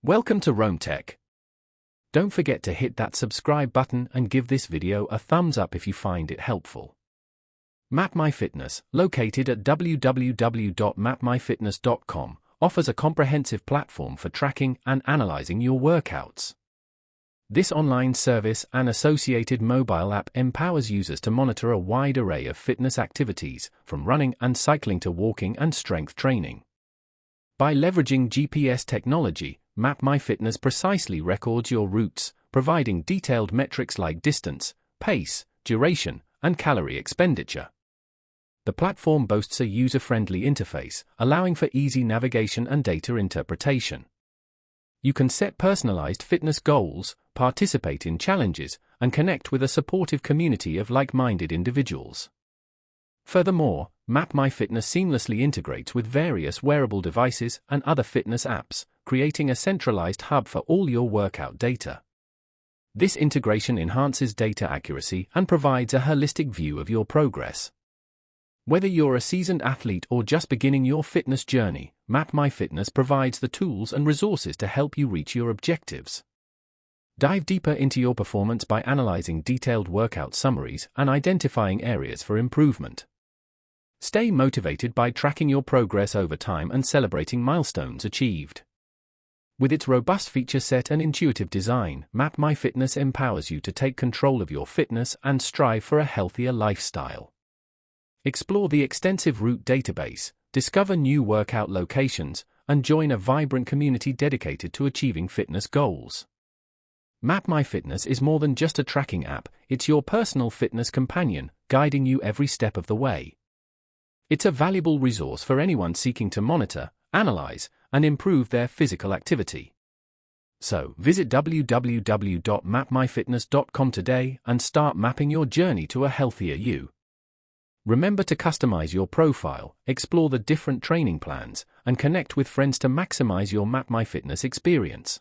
Welcome to Rome Tech. Don't forget to hit that subscribe button and give this video a thumbs up if you find it helpful. MapMyFitness, located at www.mapmyfitness.com, offers a comprehensive platform for tracking and analyzing your workouts. This online service and associated mobile app empowers users to monitor a wide array of fitness activities, from running and cycling to walking and strength training. By leveraging GPS technology, MapMyFitness precisely records your routes, providing detailed metrics like distance, pace, duration, and calorie expenditure. The platform boasts a user-friendly interface, allowing for easy navigation and data interpretation. You can set personalized fitness goals, participate in challenges, and connect with a supportive community of like-minded individuals. Furthermore, MapMyFitness seamlessly integrates with various wearable devices and other fitness apps, creating a centralized hub for all your workout data. This integration enhances data accuracy and provides a holistic view of your progress. Whether you're a seasoned athlete or just beginning your fitness journey, MapMyFitness provides the tools and resources to help you reach your objectives. Dive deeper into your performance by analyzing detailed workout summaries and identifying areas for improvement. Stay motivated by tracking your progress over time and celebrating milestones achieved. With its robust feature set and intuitive design, MapMyFitness empowers you to take control of your fitness and strive for a healthier lifestyle. Explore the extensive route database, discover new workout locations, and join a vibrant community dedicated to achieving fitness goals. MapMyFitness is more than just a tracking app, it's your personal fitness companion, guiding you every step of the way. It's a valuable resource for anyone seeking to monitor, analyze, and improve their physical activity. So, visit www.mapmyfitness.com today and start mapping your journey to a healthier you. Remember to customize your profile, explore the different training plans, and connect with friends to maximize your MapMyFitness experience.